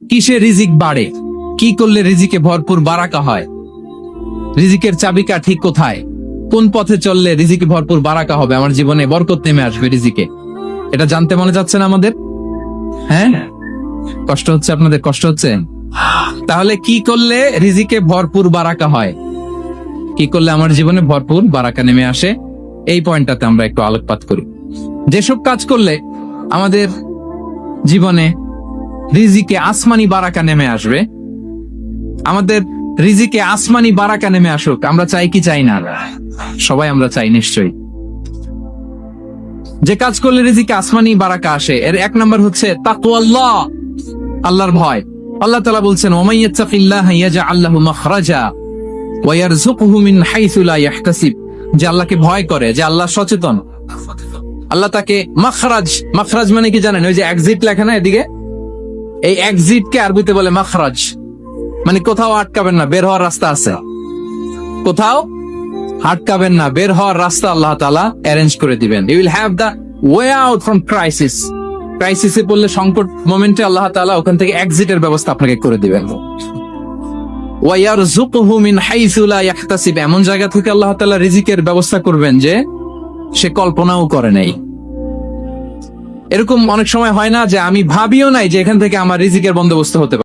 কিসে রিজিক বাড়ে, কি করলে রিজিকে ভরপুর বারাকা হয়, রিজিকের চাবিকা ঠিক কোথায়, কোন পথে চললে রিজিকে ভরপুর বারাকা হবে, আমার জীবনে বরকত নেমে আসবে রিজিকে, এটা জানতে মনে যাচ্ছে না আমাদের? হ্যাঁ, কষ্ট হচ্ছে আপনাদের? কষ্ট হচ্ছে? তাহলে কি করলে রিজিকে ভরপুর বারাকা হয়, কি করলে আমার জীবনে ভরপুর বারাকা নেমে আসে, এই পয়েন্টটাতে আমরা একটু আলোকপাত করি। যেসব কাজ করলে আমাদের জীবনে রিজিকে আসমানি বারাকা নেমে আসবে, আমাদের রিজিকে আসমানি বারাকা নেমে আসুক, আমরা চাই কি চাই না? সবাই আমরা চাই নিশ্চয়ই। যে কাজ করলে রিজিকে আসমানি বারাকা আসে, এর এক নম্বর হচ্ছে তাকওয়াল্লাহ, আল্লাহর ভয়। আল্লাহ তাআলা বলছেন, ওয়ামান ইয়াত্তাকিল্লাহা ইয়াজআল লাহু মাখরাজা ওয়া ইয়ারযুকহু মিন হাইসু লা ইয়াহতাসিব, যে আল্লাহকে ভয় করে, যে আল্লাহ সচেতন, আল্লাহ তাকে মাখরাজ, মাখরাজ মানে কি জানেন? ওই যে এক্সিট লেখা না এদিকে, এই এক্সিট কে আরবিতে বলে মাখরাজ, মানে কোথাও আটকাবেন না, বের হওয়ার রাস্তা আছে, কোথাও আটকাবেন না, বের হওয়ার রাস্তা আল্লাহ তাআলা অ্যারেঞ্জ করে দিবেন। You will have the way out from crisis, ক্রাইসিসে পড়লে, সংকট মোমেন্টে আল্লাহ তাআলা ওখান থেকে এক্সিটের ব্যবস্থা আপনাকে করে দিবেন। ওয়া ইয়ারযুকহু মিন হাইসু লা ইয়াহতাসিব, এমন জায়গা থেকে আল্লাহ তাআলা রিজিকের ব্যবস্থা করবেন যে সে কল্পনাও করে নাই। এরকম অনেক সময় হয় না যে আমি ভাবিও নাই যে এখান থেকে আমার রিজিকের বন্দোবস্ত হতে পারে।